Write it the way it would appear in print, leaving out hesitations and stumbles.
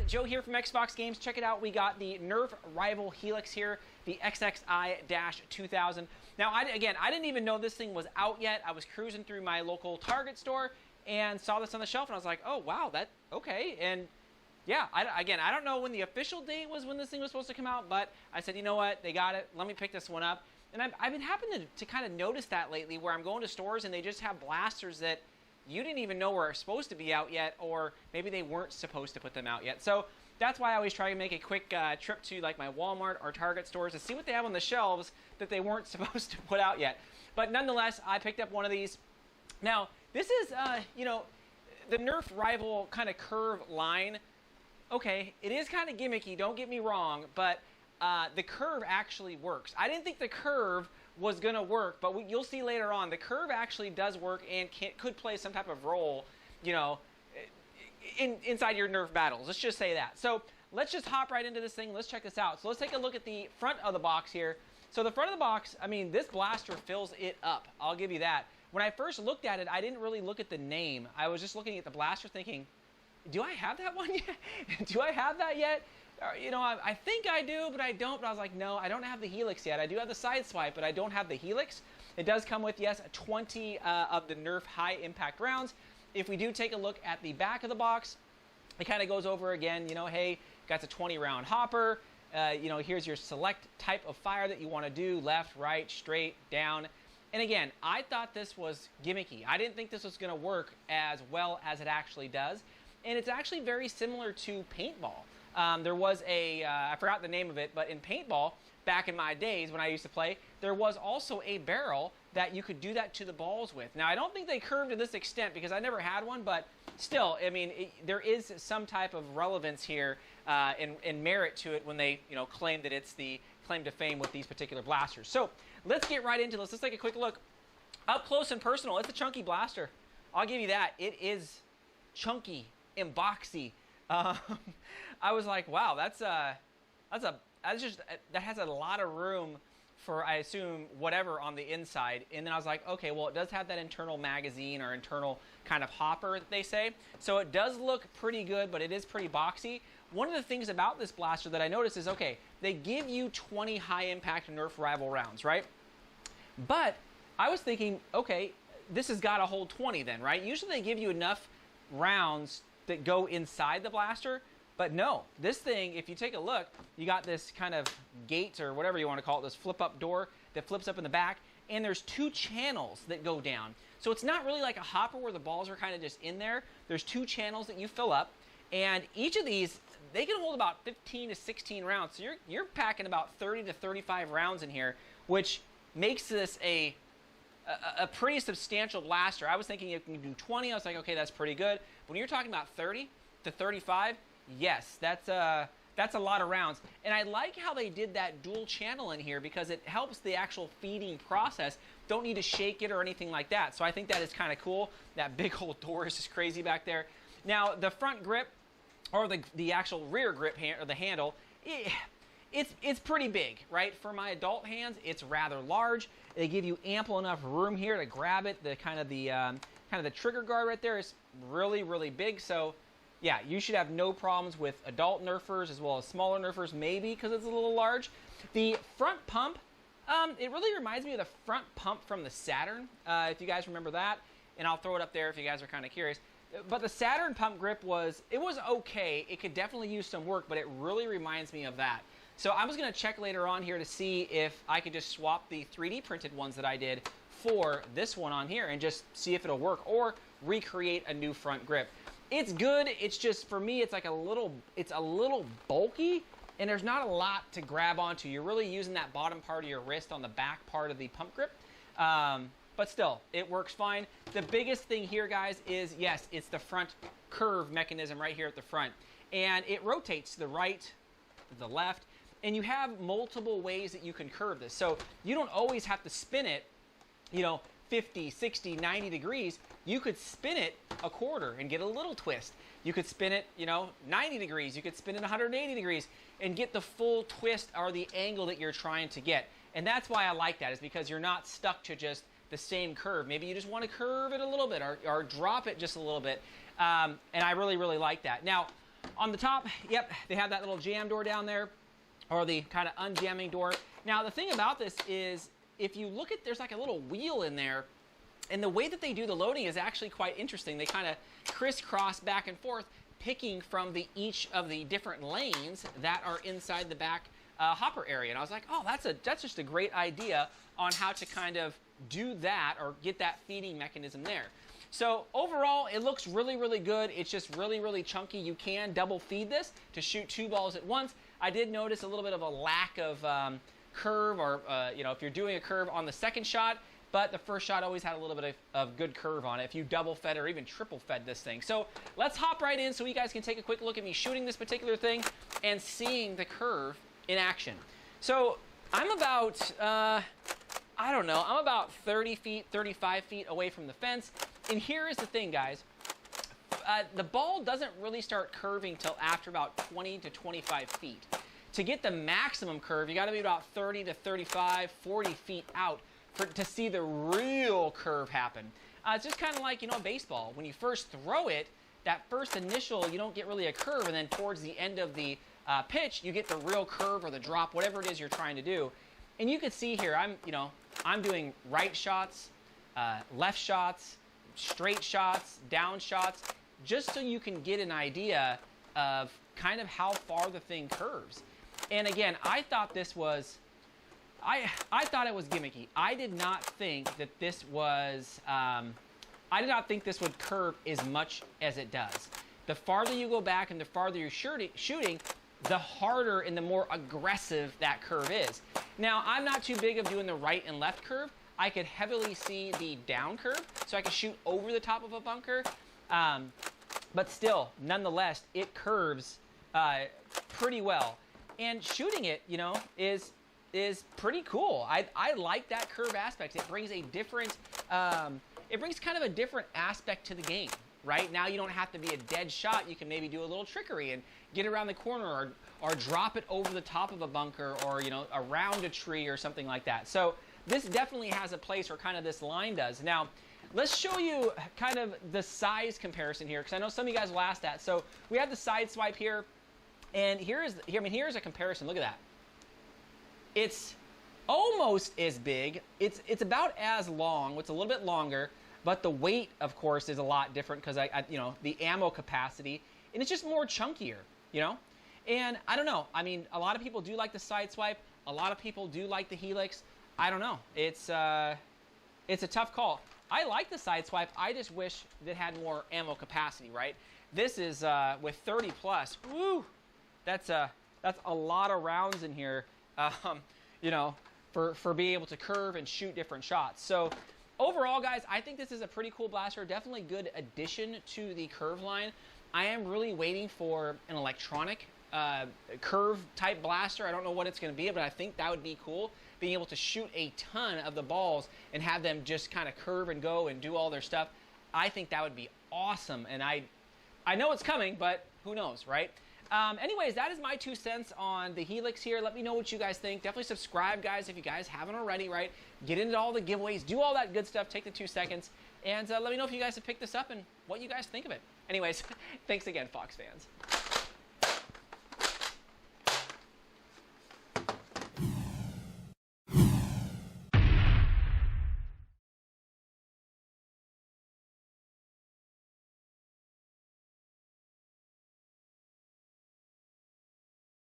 Joe here from XFoxGames. Check it out. We got the Nerf Rival Helix here, the XXI-2000. Now, I didn't even know this thing was out yet. I was cruising through my local Target store and saw this on the shelf, and I was like, oh, wow, okay. And yeah, I don't know when the official date was when this thing was supposed to come out, but I said, you know what, they got it. Let me pick this one up. And I've been happening to kind of notice that lately, where I'm going to stores and they just have blasters that you didn't even know were supposed to be out yet, or maybe they weren't supposed to put them out yet. So that's why I always try to make a quick trip to like my Walmart or Target stores to see what they have on the shelves that they weren't supposed to put out yet. But nonetheless, I picked up one of these. Now, this is, you know, the Nerf Rival kind of curve line. Okay, it is kind of gimmicky, don't get me wrong, but the curve actually works. I didn't think the curve was going to work, but you'll see later on, the curve actually does work and could play some type of role, you know, inside your Nerf battles. Let's just say that. So let's just hop right into this thing. Let's check this out. So let's take a look at the front of the box here. So the front of the box, I mean, this blaster fills it up. I'll give you that. When I first looked at it, I didn't really look at the name. I was just looking at the blaster thinking, do I have that one yet? Do I have that yet? You know, I think I do, but I don't. But I was like, no, I don't have the Helix yet. I do have the side swipe, but I don't have the Helix. It does come with, yes, 20 of the Nerf high impact rounds. If we do take a look at the back of the box, it kind of goes over again, you know, hey, got a 20 round hopper. You know, here's your select type of fire that you want to do, left, right, straight, down. And again, I thought this was gimmicky. I didn't think this was going to work as well as it actually does. And it's actually very similar to paintball. There was a, I forgot the name of it, but in paintball, back in my days when I used to play, there was also a barrel that you could do that to the balls with. Now, I don't think they curved to this extent because I never had one, but still, I mean, there is some type of relevance here and merit to it when they, you know, claim that it's the claim to fame with these particular blasters. So let's get right into this. Let's take a quick look. Up close and personal, it's a chunky blaster. I'll give you that. It is chunky and boxy. I was like, wow, that has a lot of room for, I assume, whatever on the inside. And then I was like, okay, well, it does have that internal magazine or internal kind of hopper that they say. So it does look pretty good, but it is pretty boxy. One of the things about this blaster that I noticed is, okay, they give you 20 high impact Nerf Rival rounds, right? But I was thinking, okay, this has got to hold 20 then, right? Usually they give you enough rounds that go inside the blaster, but no, this thing, if you take a look, you got this kind of gate or whatever you want to call it, this flip up door that flips up in the back, and there's two channels that go down. So it's not really like a hopper where the balls are kind of just in there. There's two channels that you fill up, and each of these, they can hold about 15 to 16 rounds. So you're packing about 30 to 35 rounds in here, which makes this a pretty substantial blaster. I was thinking you can do 20. I was like, okay, that's pretty good. But when you're talking about 30 to 35, yes, that's a lot of rounds. And I like how they did that dual channel in here because it helps the actual feeding process. Don't need to shake it or anything like that. So I think that is kind of cool. That big old door is just crazy back there. Now, the front grip, or the actual rear grip or the handle, it's pretty big, right? For my adult hands, it's rather large. They give you ample enough room here to grab it. The kind of the trigger guard right there is really, really big. So yeah, you should have no problems with adult Nerfers as well as smaller Nerfers, maybe because it's a little large. The front pump, it really reminds me of the front pump from the Saturn, if you guys remember that. And I'll throw it up there if you guys are kind of curious. But the Saturn pump grip was okay. It could definitely use some work, but it really reminds me of that. So I was going to check later on here to see if I could just swap the 3D printed ones that I did for this one on here and just see if it'll work or recreate a new front grip. It's good. It's just, for me, it's like it's a little bulky and there's not a lot to grab onto. You're really using that bottom part of your wrist on the back part of the pump grip. But still, it works fine. The biggest thing here, guys, is, yes, it's the front curve mechanism right here at the front. And it rotates to the right, the left, and you have multiple ways that you can curve this. So you don't always have to spin it, you know, 50, 60, 90 degrees. You could spin it a quarter and get a little twist. You could spin it, you know, 90 degrees. You could spin it 180 degrees and get the full twist or the angle that you're trying to get. And that's why I like that, is because you're not stuck to just the same curve. Maybe you just want to curve it a little bit or drop it just a little bit. And I really, really like that. Now, On the top, yep, they have that little jam door down there, or the kind of unjamming door. Now, the thing about this is, if you look at, there's like a little wheel in there, and the way that they do the loading is actually quite interesting. They kind of crisscross back and forth, picking from each of the different lanes that are inside the back hopper area. And I was like, oh, that's just a great idea on how to kind of do that or get that feeding mechanism there. So overall, it looks really, really good. It's just really, really chunky. You can double feed this to shoot 2 balls at once. I did notice a little bit of a lack of curve, or you know, if you're doing a curve on the second shot, but the first shot always had a little bit of good curve on it if you double fed or even triple fed this thing. So let's hop right in so you guys can take a quick look at me shooting this particular thing and seeing the curve in action. So I'm about, I don't know, I'm about 30 feet, 35 feet away from the fence. And here is the thing, guys. The ball doesn't really start curving till after about 20 to 25 feet. To get the maximum curve, you got to be about 30 to 35, 40 feet out to see the real curve happen. It's just kind of like, you know, baseball. When you first throw it, that first initial, you don't get really a curve, and then towards the end of the pitch, you get the real curve or the drop, whatever it is you're trying to do. And you can see here, I'm doing right shots, left shots, straight shots, down shots, just so you can get an idea of kind of how far the thing curves. And again, I thought this was, I thought it was gimmicky. I did not think that this was, I did not think this would curve as much as it does. The farther you go back and the farther you're shooting, the harder and the more aggressive that curve is. Now, I'm not too big of doing the right and left curve. I could heavily see the down curve, so I could shoot over the top of a bunker. But still, nonetheless, it curves pretty well. And shooting it, you know, is pretty cool. I like that curve aspect. It brings a different, it brings kind of a different aspect to the game, right? Now you don't have to be a dead shot. You can maybe do a little trickery and get around the corner, or drop it over the top of a bunker, or, you know, around a tree or something like that. So this definitely has a place where kind of this line does. Now, let's show you kind of the size comparison here, because I know some of you guys will ask that. So we have the side swipe here, and here's a comparison. Look at that. It's almost as big. It's about as long. It's a little bit longer, but the weight, of course, is a lot different because you know, the ammo capacity, and it's just more chunkier, you know. And I don't know. I mean, a lot of people do like the side swipe. A lot of people do like the Helix. I don't know. It's a tough call. I like the side swipe. I just wish that it had more ammo capacity, right? This is with 30 plus. Woo! That's a lot of rounds in here. You know, for being able to curve and shoot different shots. So overall, guys, I think this is a pretty cool blaster. Definitely good addition to the curve line. I am really waiting for an electronic curve type blaster. I don't know what it's going to be, but I think that would be cool. Being able to shoot a ton of the balls and have them just kind of curve and go and do all their stuff. I think that would be awesome. And I know it's coming, but who knows, right? Anyways, that is my 2 cents on the Helix here. Let me know what you guys think. Definitely subscribe, guys, if you guys haven't already, right? Get into all the giveaways. Do all that good stuff. Take the 2 seconds. And let me know if you guys have picked this up and what you guys think of it. Anyways, thanks again, Fox fans.